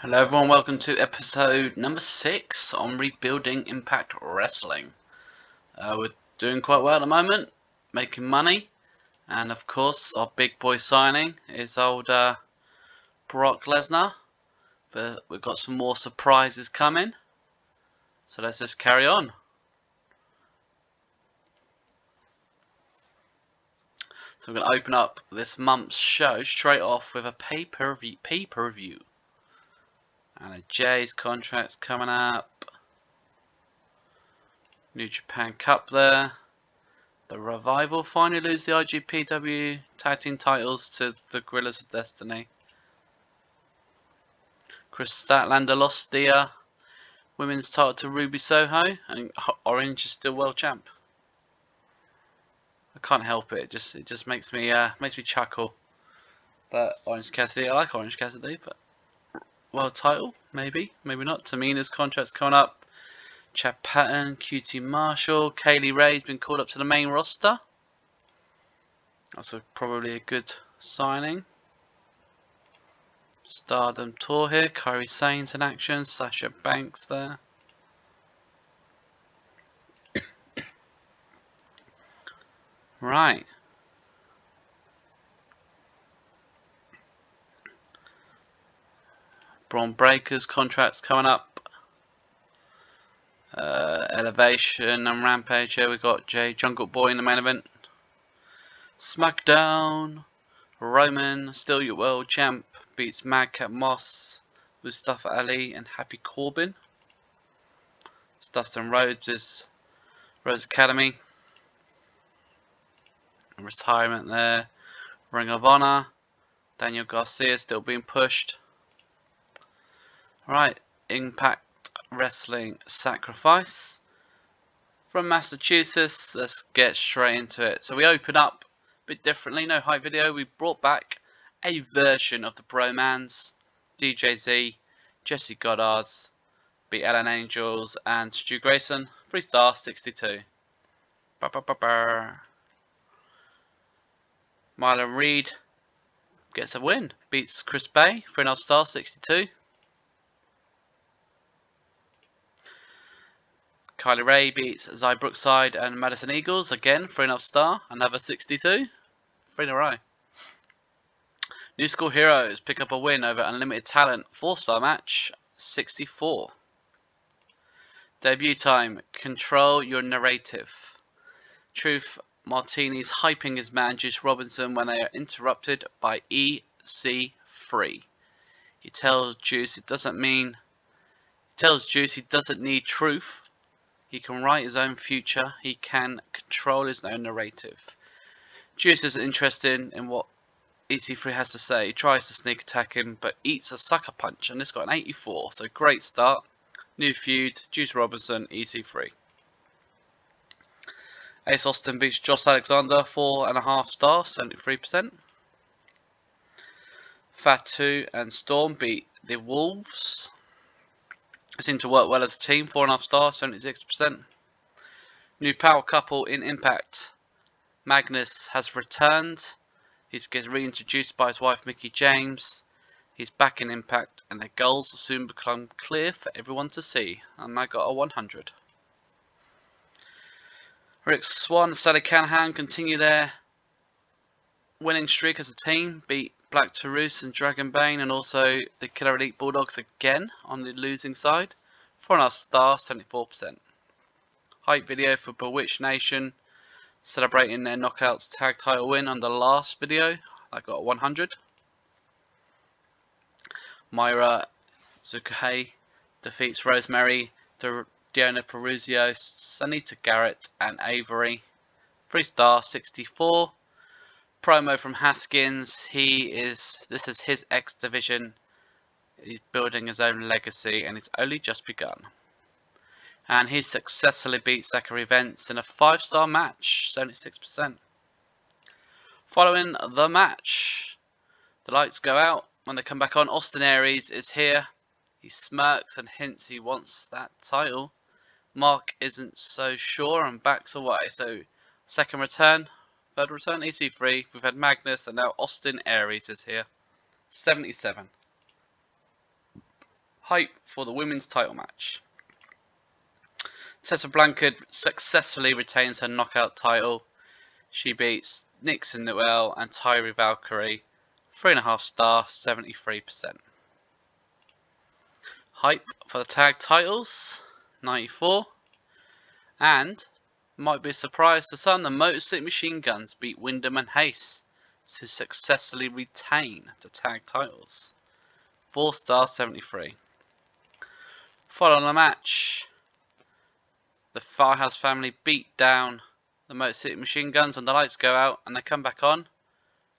Hello everyone, welcome to episode number 6 on rebuilding Impact Wrestling. We're doing quite well at the moment, making money, and of course our big boy signing is old Brock Lesnar, but we've got some more surprises coming, so let's just carry on. So I'm going to open up this month's show straight off with a pay-per-view. And a Jay's contract's coming up. New Japan Cup there. The Revival finally lose the IGPW Tag Team titles to the Gorillas of Destiny. Chris Statlander lost the women's title to Ruby Soho, and Orange is still world champ. I can't help it. It just makes me chuckle. But Orange Cassidy, I like Orange Cassidy, but world title, maybe not. Tamina's contract's coming up. Chad Patton, QT Marshall, Kaylee Ray's been called up to the main roster. That's probably a good signing. Stardom Tour here. Kairi Sane's in action. Sasha Banks there. Right. Braun Breaker's contract's coming up. Elevation and Rampage here. We've got Jay Jungle Boy in the main event. SmackDown. Roman, still your world champ, beats Madcap Moss, Mustafa Ali, and Happy Corbin. It's Dustin Rhodes' Rhodes Academy. Retirement there. Ring of Honor. Daniel Garcia still being pushed. Right, Impact Wrestling Sacrifice from Massachusetts. Let's get straight into it. So we open up a bit differently, no hype video. We brought back a version of the Bromans. DJZ, Jesse Goddards beat Ellen Angels and Stu Grayson. 3-star 62. Marlon Reed gets a win, beats Chris Bay. 3.5-star 62. Kylie Ray beats Zai Brookside and Madison Eagles, again 3.5-star, another 62. 3 in a row. New School Heroes pick up a win over Unlimited Talent, 4-star match, 64. Debut time, control your narrative. Truth Martini's hyping his man Juice Robinson when they are interrupted by EC3. He tells Juice he doesn't need truth. He can write his own future. He can control his own narrative. Juice isn't interested in what EC3 has to say. He tries to sneak attack him, but eats a sucker punch, and this got an 84. So great start. New feud. Juice Robinson, EC3. Ace Austin beats Josh Alexander, 4.5-star, 73%. Fatu and Storm beat the Wolves. They seem to work well as a team, 4.5-star, 76%. New power couple in Impact. Magnus has returned. He gets reintroduced by his wife Mickie James. He's back in Impact, and their goals will soon become clear for everyone to see. And I got a 100. Rick Swann and Sally Canahan continue their winning streak as a team. Beat Black Taurus and Dragon Bane, and also the Killer Elite Bulldogs again on the losing side. 4.5-star, 74%. Hype video for Bewitched Nation, celebrating their Knockouts tag title win on the last video. I got 100. Myra Zukahe defeats Rosemary, Diona Peruzio, Sanita Garrett, and Avery. 3-star 64. Promo from Haskins. This is his X division. He's building his own legacy, and it's only just begun. And he successfully beat Zachary Vance in a 5-star match, 76%. Following the match, the lights go out. When they come back on, Austin Aries is here. He smirks and hints he wants that title. Mark isn't so sure and backs away. So, second return, third return, EC3. We've had Magnus, and now Austin Aries is here. 77. Hype for the women's title match. Tessa Blanchard successfully retains her knockout title. She beats Nixon Noel and Tyree Valkyrie. 3.5 star, 73%. Hype for the tag titles, 94. And, might be a surprise to some, the Motor City Machine Guns beat Windham and Hayes to successfully retain the tag titles. 4 star, 73. Following the match, the Funhouse Family beat down the Motor City Machine Guns and the lights go out and they come back on.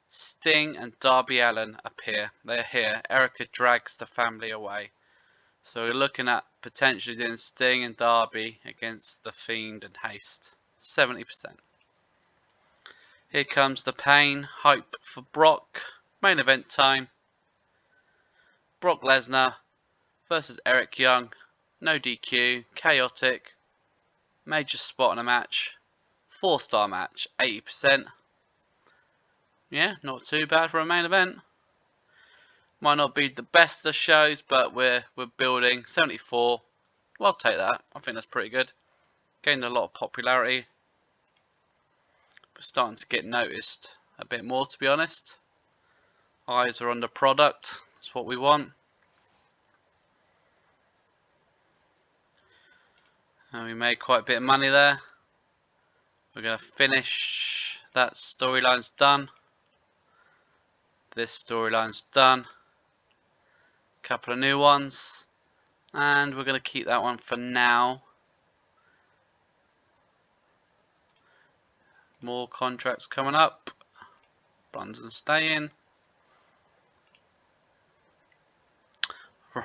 Sting and Darby Allin appear. They're here. Erica drags the family away. So we're looking at potentially doing Sting and Darby against the Fiend and Haste. 70%. Here comes the pain. Hype for Brock. Main event time. Brock Lesnar versus Eric Young. No DQ. Chaotic. Major spot in a match. 4 star match. 80%. Yeah, not too bad for a main event. Might not be the best of shows, but we're building. 74. Well, I'll take that. I think that's pretty good. Gained a lot of popularity. We're starting to get noticed a bit more, to be honest. Eyes are on the product. That's what we want. And we made quite a bit of money there. We're going to finish. That storyline's done. This storyline's done. Couple of new ones, and we're going to keep that one for now. More contracts coming up. Brunson staying.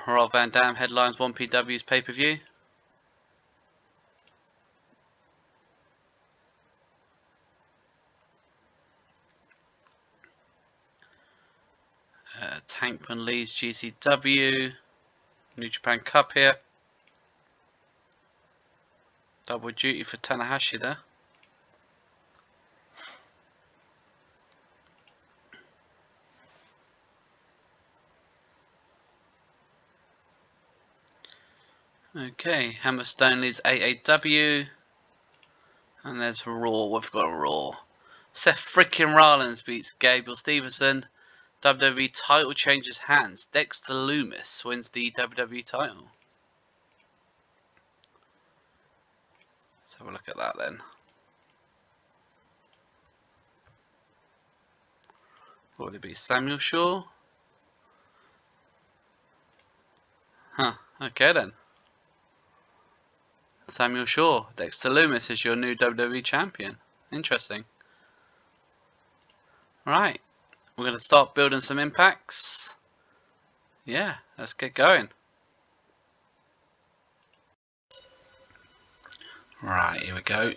Rob Van Dam headlines 1PW's pay-per-view. Tankman leads GCW. New Japan Cup here. Double duty for Tanahashi there. Okay, Hammerstone leads AAW. And there's Raw. We've got a Raw. Seth freaking Rollins beats Gable Stevenson. WWE title changes hands. Dexter Lumis wins the WWE title. Let's have a look at that then. What would it be? Samuel Shaw? Huh, okay then. Samuel Shaw. Dexter Lumis is your new WWE champion. Interesting. Right. We're going to start building some impacts. Yeah, let's get going. Right, here we go.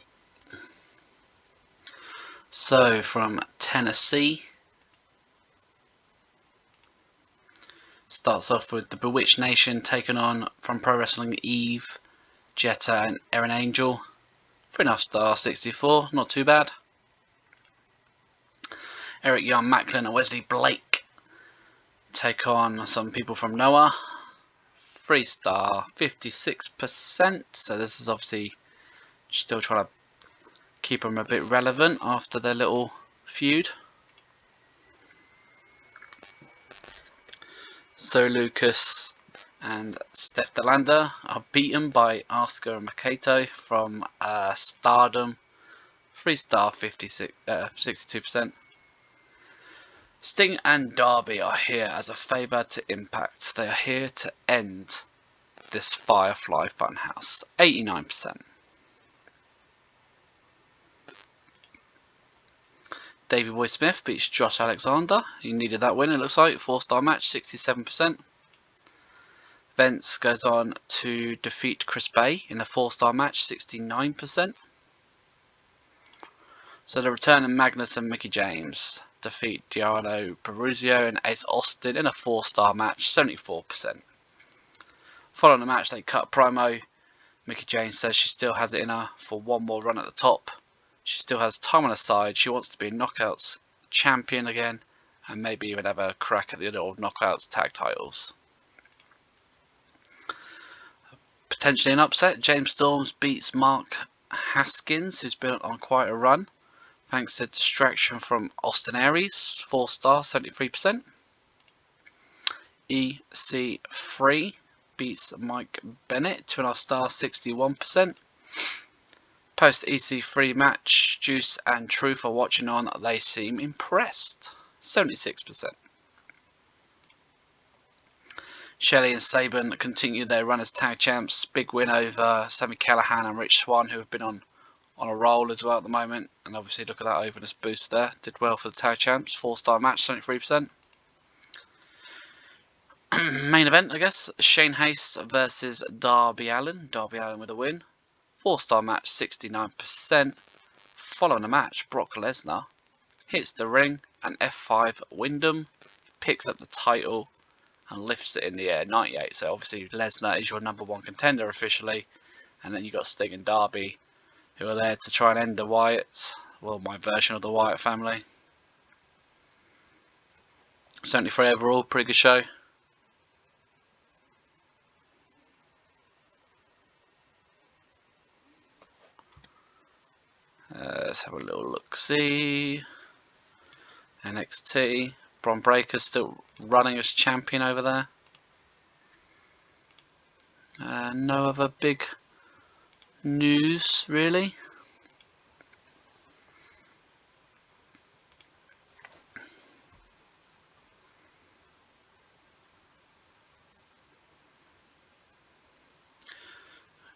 So, from Tennessee. Starts off with the Bewitched Nation taking on from Pro Wrestling Eve, Jetta and Erin Angel. 3.5 star, 64, not too bad. Eric Young, Macklin and Wesley Blake take on some people from Noah. 3 star, 56%. So this is obviously still trying to keep them a bit relevant after their little feud. So Lucas and Steph Delander are beaten by Asuka and Makoto from Stardom. 3 star, 62%. Sting and Darby are here as a favour to Impact. They are here to end this Firefly Funhouse. 89%. Davey Boy Smith beats Josh Alexander. He needed that win, it looks like. 4 star match, 67%. Vince goes on to defeat Chris Bay in a 4 star match, 69%. So the return of Magnus and Mickey James defeat Diano Peruzio and Ace Austin in a 4 star match, 74%. Following the match, they cut promo. Mickey James says she still has it in her for one more run at the top. She still has time on her side. She wants to be a Knockouts champion again and maybe even have a crack at the other old Knockouts tag titles. Potentially an upset. James Storms beats Mark Haskins, who's been on quite a run, thanks to distraction from Austin Aries, 4-star, 73%. EC3 beats Mike Bennett, 2.5-star, 61%. Post EC3 match, Juice and Truth are watching on. They seem impressed, 76%. Shelley and Saban continue their run as tag champs. Big win over Sami Callihan and Rich Swann, who have been on a roll as well at the moment. And obviously look at that overness boost there. Did well for the tag champs. 4-star match, 73%. Main event, I guess. Shane Haste versus Darby Allin. Darby Allin with a win. 4-star match, 69%. Following the match, Brock Lesnar hits the ring and F5 Windham, picks up the title and lifts it in the air, 98. So obviously Lesnar is your #1 contender officially, and then you got Sting and Darby, who are there to try and end the Wyatt, well, my version of the Wyatt family. 73 overall, pretty good show. Let's have a little look-see. NXT. Bron Breakker's still running as champion over there. No other big news, really.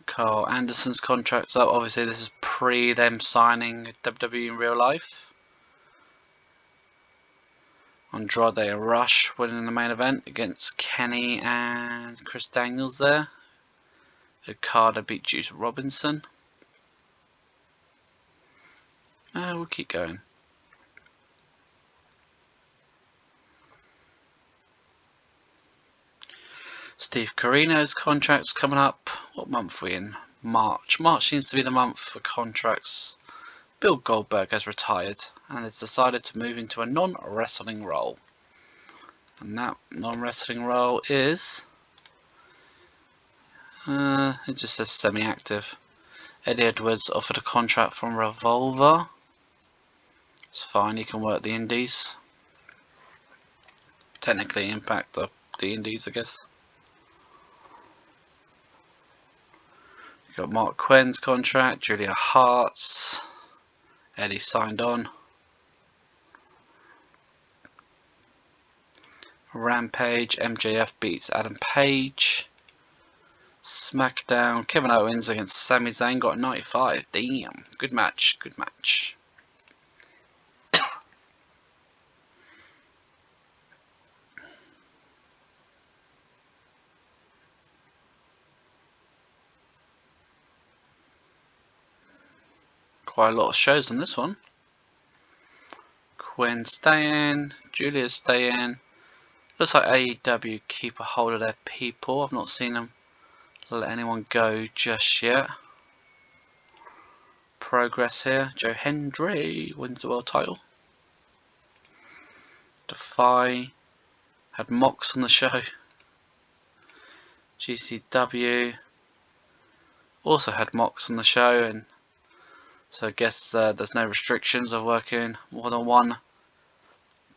Carl Anderson's contract's up. Obviously, this is pre them signing WWE in real life. Andrade and Rush winning the main event against Kenny and Chris Daniels there. Okada beat Juice Robinson. We'll keep going. Steve Corino's contract's coming up. What month are we in? March. March seems to be the month for contracts. Bill Goldberg has retired and has decided to move into a non-wrestling role. And that non-wrestling role is... it just says semi-active. Eddie Edwards offered a contract from Revolver. It's fine, he can work the indies. Technically Impact the indies, I guess. Got Mark Quinn's contract, Julia Hart's. Eddie signed on. Rampage, MJF beats Adam Page. SmackDown, Kevin Owens against Sami Zayn, got 95. Damn, good match, good match. Quite a lot of shows on this one. Quinn staying, Julia staying. Looks like AEW keep a hold of their people. I've not seen them let anyone go just yet. Progress here. Joe Hendry wins the world title. Defy had Mox on the show. GCW also had Mox on the show, and so I guess there's no restrictions of working more than one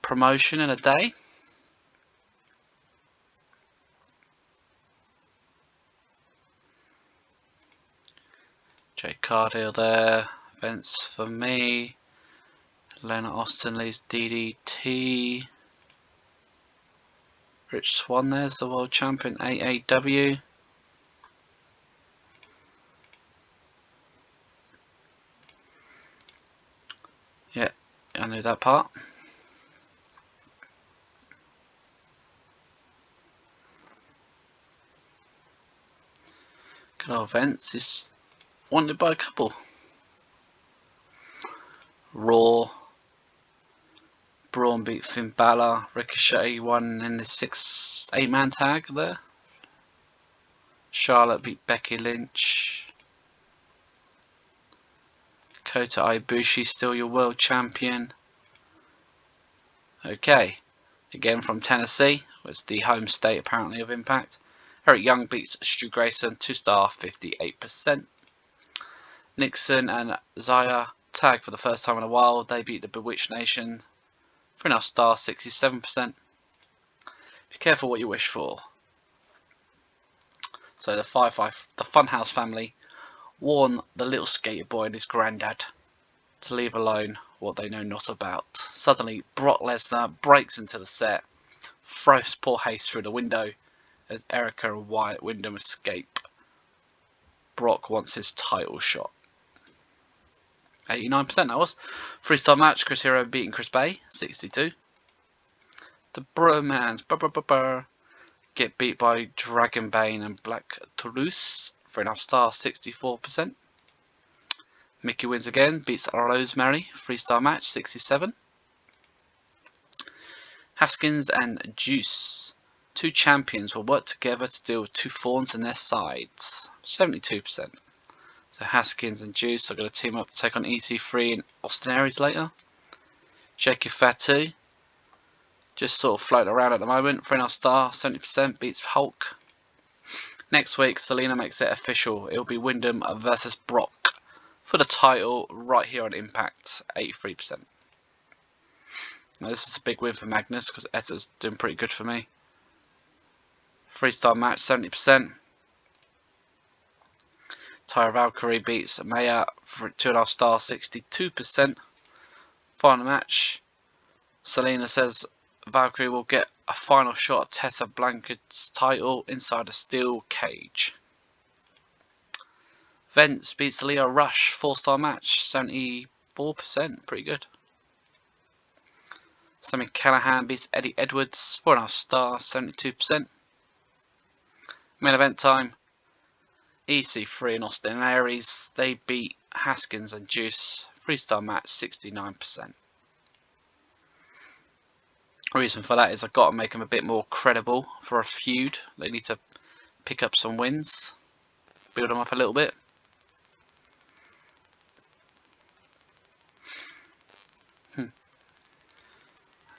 promotion in a day. Jay Cardill there, Vince for me. Leonard Austin leads DDT. Rich Swann there's the world champion, AAW. Yeah, I knew that part. Good old Vince is wanted by a couple. Raw. Braun beat Finn Balor. Ricochet won in the 8-man tag there. Charlotte beat Becky Lynch. Kota Ibushi still your world champion. Okay, again from Tennessee, it's the home state apparently of Impact. Eric Young beats Stu Grayson, 2-star, 58%. Nixon and Zaya tag for the first time in a while. They beat the Bewitched Nation, 3.5-star, 67%. Be careful what you wish for. So the Funhouse Family warn the little skater boy and his granddad to leave alone what they know not about. Suddenly, Brock Lesnar breaks into the set, throws poor Hayes through the window as Erica and Wyatt Windham escape. Brock wants his title shot. 89% that was. 3-star match, Chris Hero beating Chris Bay, 62. The Bromans get beat by Dragon Bane and Black Toulouse, 3.5-star, 64%. Mickey wins again, beats Rosemary, 3-star match, 67. Haskins and Juice, two champions, will work together to deal with two thorns in their sides, 72%. So Haskins and Juice are going to team up to take on EC3 and Aries later. Shaky Fatu, just sort of floating around at the moment, 3.5-star, 70%, beats Hulk. Next week, Selena makes it official. It will be Windham versus Brock for the title right here on Impact, 83%. Now this is a big win for Magnus because Etta's doing pretty good for me. 3-star match, 70%. Tyra Valkyrie beats Maya for 2.5-star, 62%. Final match, Selena says Valkyrie will get a final shot at Tessa Blanchard's title inside a steel cage. Vince beats Leo Rush, 4-star match, 74%, pretty good. Sammy Callahan beats Eddie Edwards, 4.5-star, 72%. Main event time, EC3 and Austin and Aries, they beat Haskins and Juice, 3-star match, 69%. The reason for that is I've got to make them a bit more credible for a feud. They need to pick up some wins, build them up a little bit.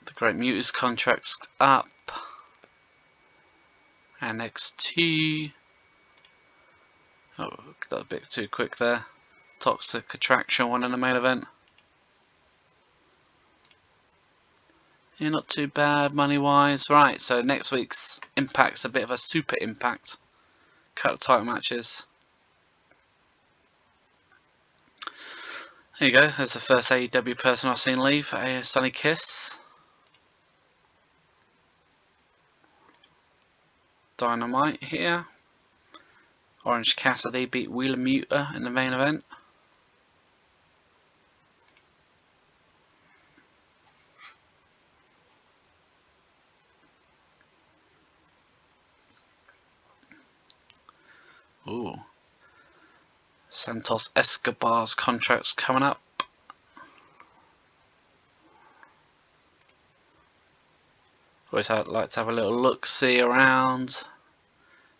The Great Muters contract's up. And NXT. Oh, that was a bit too quick there. Toxic Attraction won in the main event. Yeah, not too bad money wise. Right, so next week's Impact's a bit of a super Impact. Cut title matches. There you go, there's the first AEW person I've seen leave, Sunny Kiss. Dynamite here. Orange Cassidy beat Wheeler Muta in the main event. Ooh. Santos Escobar's contract's coming up. Always like to have a little look-see around.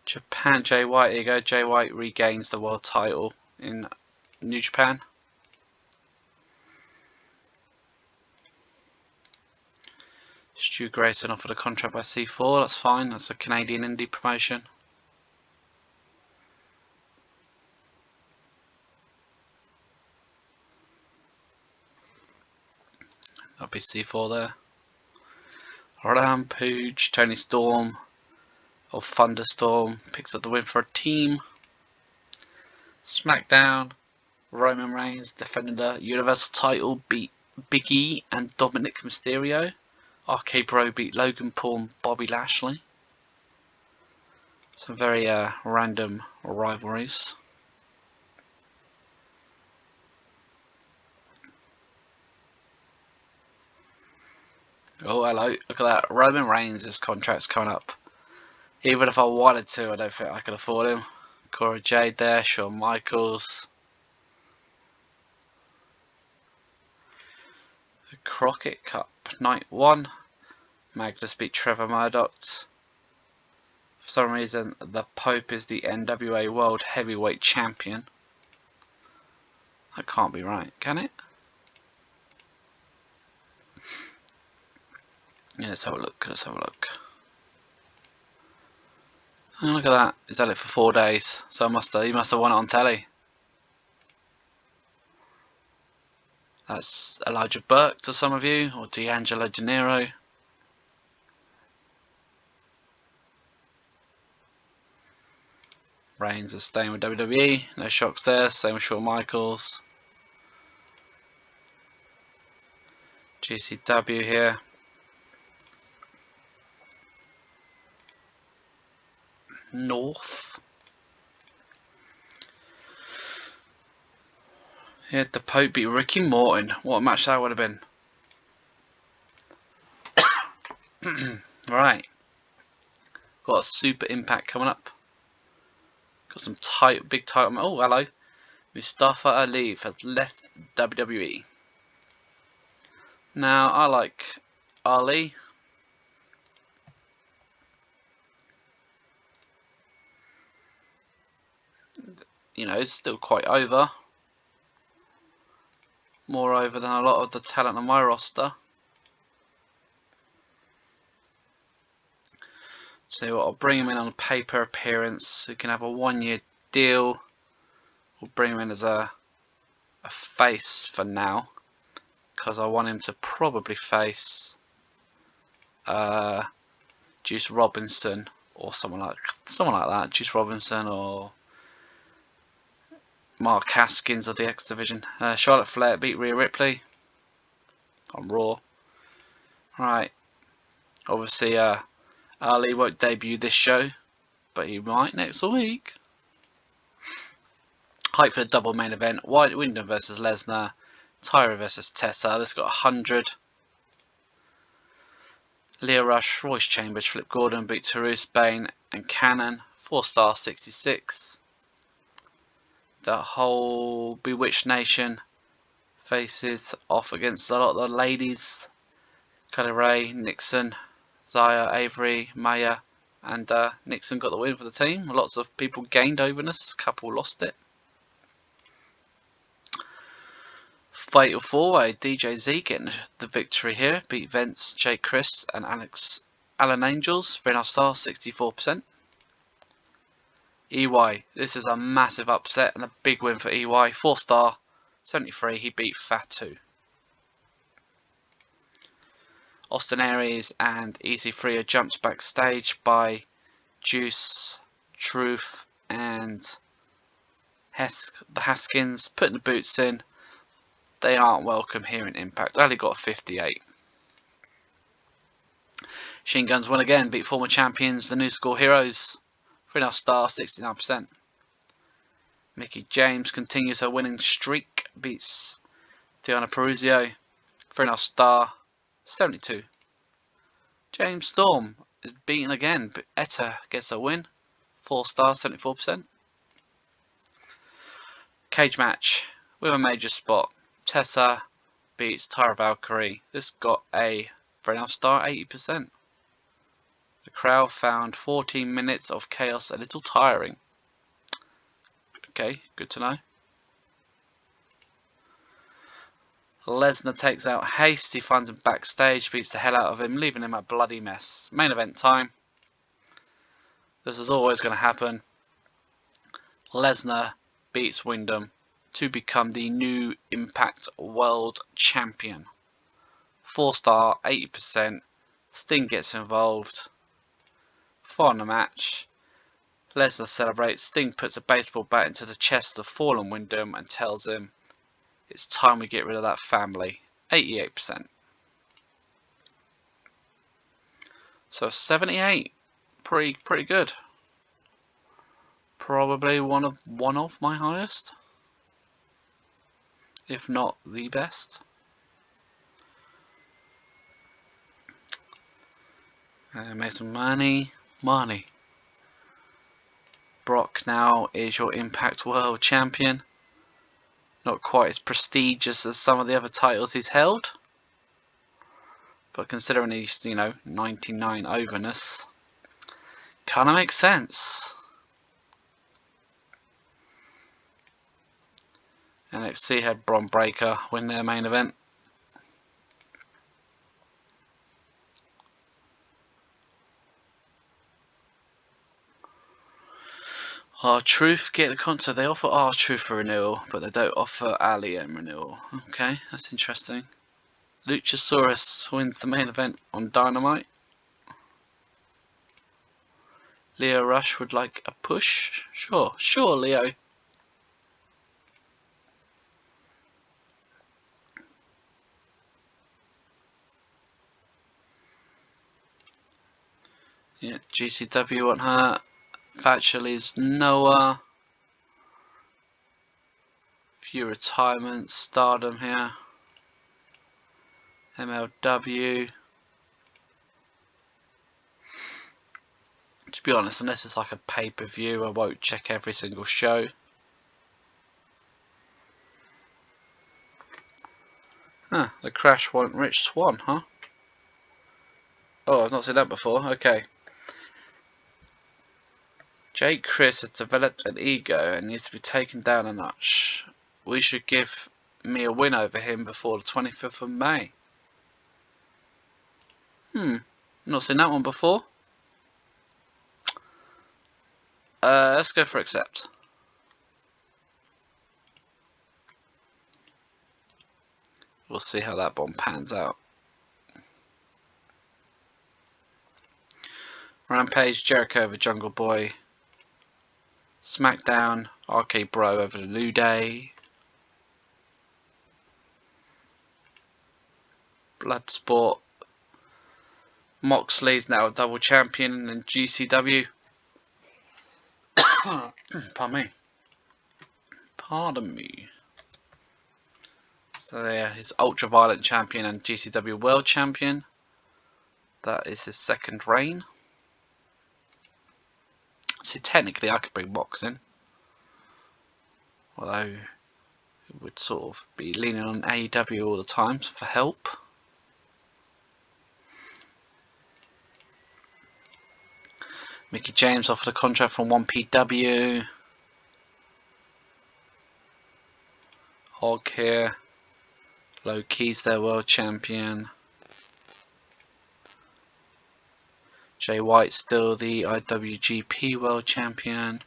Japan, Jay White, here you go. Jay White regains the world title in New Japan. Stu Grayson offered a contract by C4, that's fine, that's a Canadian indie promotion. That'll be C4 there. Rampage, Tony Storm of Thunderstorm picks up the win for a team. SmackDown, Roman Reigns defending the Universal title, beat Big E and Dominic Mysterio. RK Bro beat Logan Paul and Bobby Lashley. Some very random rivalries. Oh hello, look at that, Roman Reigns' contract's coming up. Even if I wanted to, I don't think I could afford him. Cora Jade there, Shawn Michaels. The Crockett Cup, night 1. Magnus beat Trevor Murdoch. For some reason, the Pope is the NWA World Heavyweight Champion. That can't be right, can it? Yeah, let's have a look, let's have a look. Oh, look at that. He's had it for 4 days. So he must have won it on telly. That's Elijah Burke to some of you, or D'Angelo De Niro. Reigns is staying with WWE. No shocks there. Same with Shawn Michaels. GCW here. North. Yeah, the Pope beat Ricky Morton. What a match that would have been. Right. Got a Super Impact coming up. Got some big title. Oh, hello. Mustafa Ali has left WWE. Now, I like Ali. You know, he's still quite over. More over than a lot of the talent on my roster. So what, I'll bring him in on a paper appearance. So he can have a 1-year deal. We'll bring him in as a face for now, because I want him to probably face Juice Robinson or someone like that. Juice Robinson or Mark Haskins of the X Division. Charlotte Flair beat Rhea Ripley on Raw. Right. Obviously, Ali won't debut this show, but he might next week. Hype for the double main event: Windham versus Lesnar, Tyra versus Tessa. This got 100. Leo Rush, Royce Chambers, Flip Gordon beat Tarus, Bane and Cannon. 4-star 66. The whole Bewitched Nation faces off against a lot of the ladies. Kylie Ray, Nixon, Zaya, Avery, Maya, and Nixon got the win for the team. Lots of people gained overness, a couple lost it. Fatal 4-way, DJ Z getting the victory here. Beat Vince, Jake Chris and Alan Angels. 3.5 stars, 64%. EY, this is a massive upset and a big win for EY. 4-star, 73. He beat Fatu. Austin Aries and EC3 are jumped backstage by Juice, Truth and the Haskins, putting the boots in. They aren't welcome here in Impact. Only got a 58. Machine Guns won again, beat former champions, the New School Heroes. 3.5 star, 69%. Mickey James continues her winning streak, beats Deonna Purrazzo. 3.5 star, 72. James Storm is beaten again, but Etta gets a win. 4 stars, 74%. Cage match with a major spot. Tessa beats Tyra Valkyrie. This got a 3.5 star, 80%. The crowd found 14 minutes of chaos a little tiring. Okay, good to know. Lesnar takes out Haste. He finds him backstage, beats the hell out of him, leaving him a bloody mess. Main event time. This is always going to happen. Lesnar beats Windham to become the new Impact World Champion. 4 star, 80%. Sting gets involved. Far in the match, Lesnar celebrates. Sting puts a baseball bat into the chest of fallen Windham and tells him it's time we get rid of that family. 88%. So 78, pretty good. Probably one of my highest, if not the best. Make some money. Brock now is your Impact World Champion. Not quite as prestigious as some of the other titles he's held, but considering he's, 99 overness, kind of makes sense. NXT had Bron Breakker win their main event. R-Truth get the contender. They offer R-Truth for renewal, but they don't offer Ali and renewal. Okay, that's interesting. Luchasaurus wins the main event on Dynamite. Leo Rush would like a push. Sure, Leo. Yeah, GCW want her. Factually's Noah. Few retirements. Stardom here. MLW. To be honest, unless it's like a pay-per-view, I won't check every single show. Huh, the Crash want Rich Swann, huh? Oh, I've not seen that before. Okay. Jake Chris has developed an ego and needs to be taken down a notch. We should give me a win over him before the 25th of May. Not seen that one before. Let's go for accept. We'll see how that bomb pans out. Rampage, Jericho over Jungle Boy. SmackDown, RK Bro over the New Day. Bloodsport. Moxley's now a double champion in GCW. Pardon me. So there, he's Ultraviolet champion and GCW World champion. That is his second reign. So technically I could bring Mox in. Although it would sort of be leaning on AEW all the time for help. Mickey James offered a contract from 1PW. Hog here. Low Key's their world champion. Jay White's still the IWGP world champion.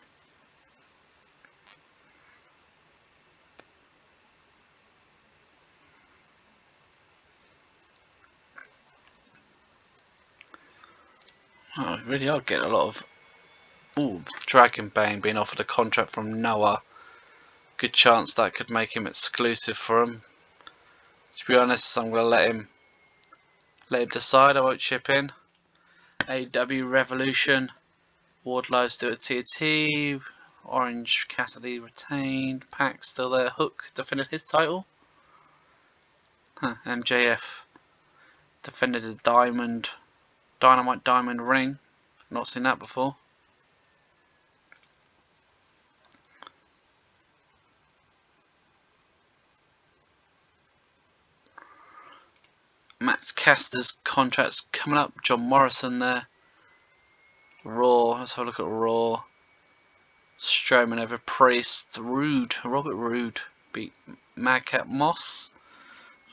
Oh, really are getting a lot of... Ooh, Dragon Bane being offered a contract from Noah. Good chance that could make him exclusive for him. To be honest, I'm going to let him decide. I won't chip in. AW Revolution. Wardlow still at TNT. Orange Cassidy retained. Pac still there. Hook defended his title. MJF defended the Dynamite Diamond ring. Not seen that before. Max Caster's contract's coming up. John Morrison there. Raw. Let's have a look at Raw. Strowman over Priest. Robert Roode beat Madcap Moss.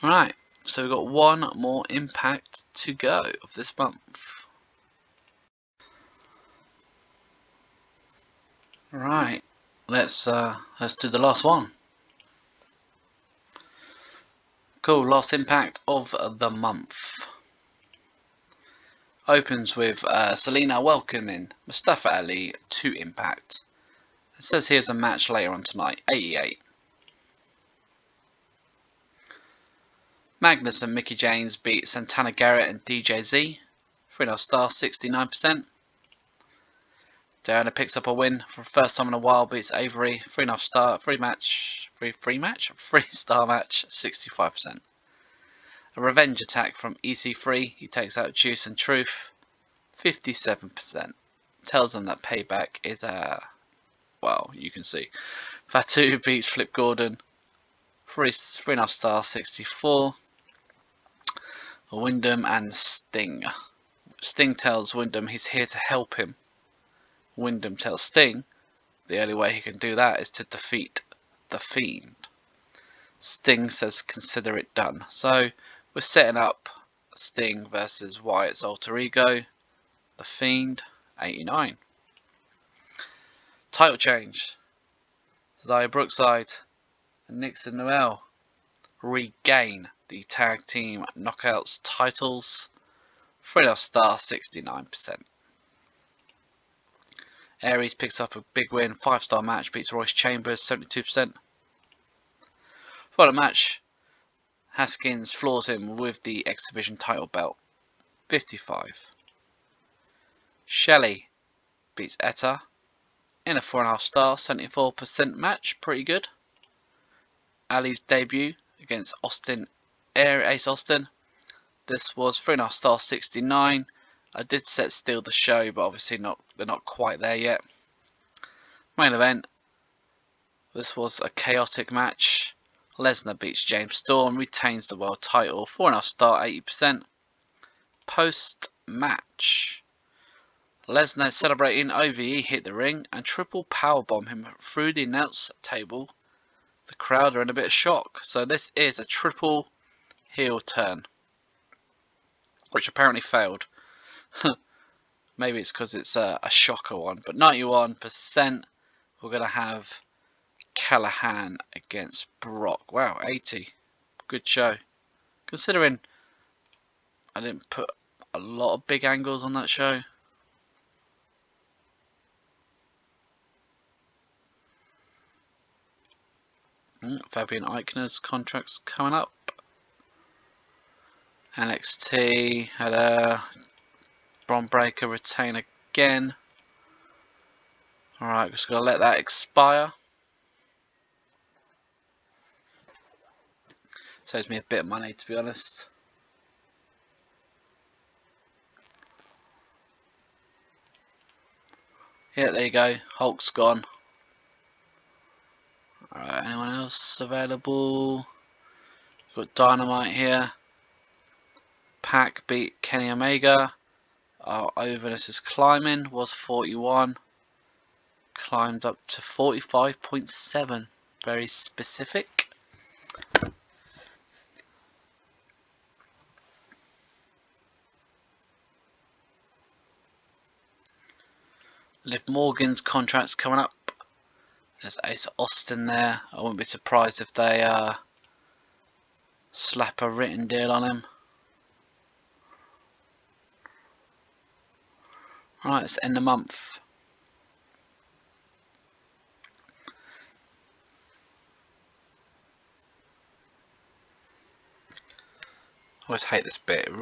Alright, so we've got one more Impact to go of this month. Right, let's do the last one. Cool, last Impact of the month. Opens with Selena welcoming Mustafa Ali to Impact. It says here's a match later on tonight, 88. Magnus and Mickey James beat Santana Garrett and DJZ. 3.5 stars, 69%. Diana picks up a win for the first time in a while, beats Avery. 3.5 star, 3-star match, 65%. A revenge attack from EC3. He takes out Juice and Truth. 57%. Tells them that payback is well, you can see. Fatu beats Flip Gordon. 3.5 stars, 64. Windham and Sting. Sting tells Windham he's here to help him. Windham tells Sting the only way he can do that is to defeat the Fiend. Sting says consider it done. So we're setting up Sting versus Wyatt's alter ego, the Fiend, 89. Title change. Zaya Brookside and Nixon Noel regain the tag team knockouts titles. 3.5 star, 69%. Aries picks up a big win, 5-star match, beats Royce Chambers, 72%. Final match, Haskins floors him with the X Division title belt, 55. Shelley beats Etta in a 4.5 star, 74% match, pretty good. Ali's debut against Ace Austin. This was 3.5 star, 69. I did set steal the show, but obviously they're not quite there yet. Main event. This was a chaotic match. Lesnar beats James Storm, retains the world title, 4.5 star, 80%. Post match. Lesnar celebrating OVE hit the ring and triple powerbomb him through the announce table. The crowd are in a bit of shock. So this is a triple heel turn, which apparently failed. Maybe it's because it's a shocker one. But 91%, we're going to have Callahan against Brock. Wow, 80. Good show. Considering I didn't put a lot of big angles on that show. Fabian Eichner's contract's coming up. NXT had a Bron Breakker retain again. Alright, just gotta let that expire. Saves me a bit of money, to be honest. Yeah, there you go. Hulk's gone. Alright, anyone else available? We've got Dynamite here. Pac beat Kenny Omega. Our overness is climbing. Was 41. Climbed up to 45.7. Very specific. Liv Morgan's contract's coming up. There's Ace Austin there. I wouldn't be surprised if they slap a written deal on him. Right, let's end the month. I always hate this bit. It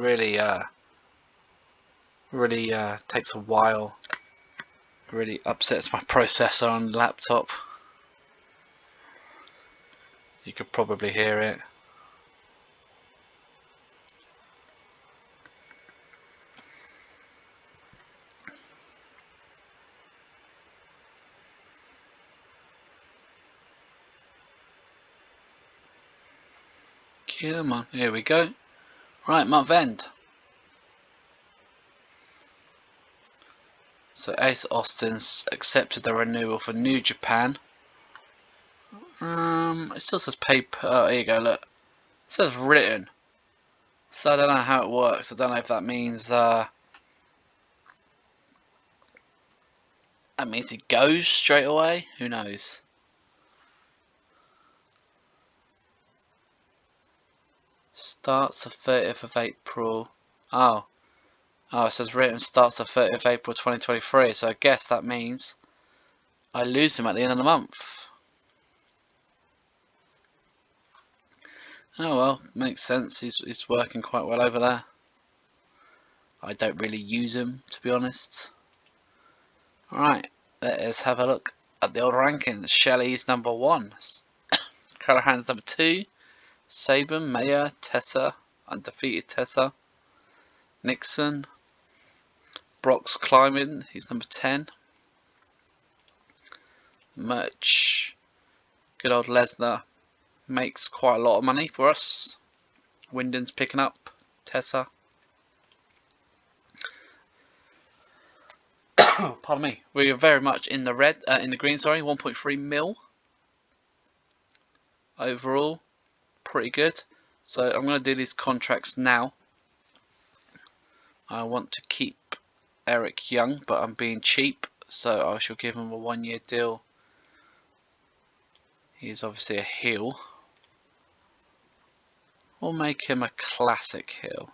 really takes a while. It really upsets my processor on the laptop. You could probably hear it. Come on, here we go. Right, month end. So Ace Austin's accepted the renewal for New Japan. It still says paper. Oh, here you go. Look, it says written. So I don't know how it works. I don't know if that means it goes straight away. Who knows? Starts the 30th of April. Oh, it says written starts the 30th of April 2023. So I guess that means I lose him at the end of the month. Oh well, makes sense. He's working quite well over there. I don't really use him, to be honest. Alright, let's have a look at the old rankings. Shelley's number 1. Callahan's number 2. Saban, Maya, Tessa, undefeated Tessa. Nixon. Brock's climbing, he's number 10. Merch. Good old Lesnar makes quite a lot of money for us. Windham's picking up. Tessa. Pardon me. We are very much in the red, in the green. Sorry, 1.3 mil overall. Pretty good. So I'm going to do these contracts now. I want to keep Eric Young, but I'm being cheap, so I shall give him a 1-year deal. He's obviously a heel. We'll make him a classic heel.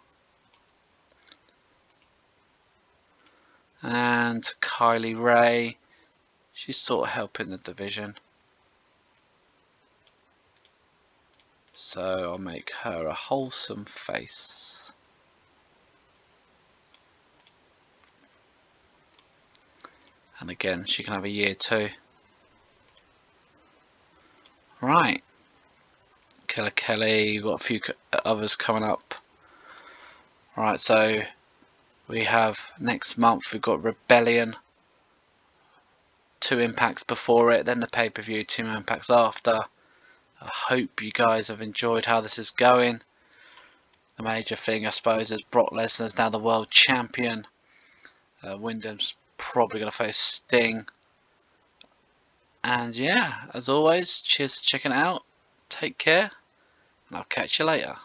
And Kylie Ray, she's sort of helping the division. So I'll make her a wholesome face. And again, she can have a year too. Right. Killer Kelly, you've got a few others coming up. Right, so we have next month we've got Rebellion. 2 impacts before it, then the pay-per-view, 2 impacts after. I hope you guys have enjoyed how this is going. The major thing, I suppose, is Brock Lesnar is now the world champion. Windham's probably going to face Sting. And yeah, as always, cheers for checking it out. Take care, and I'll catch you later.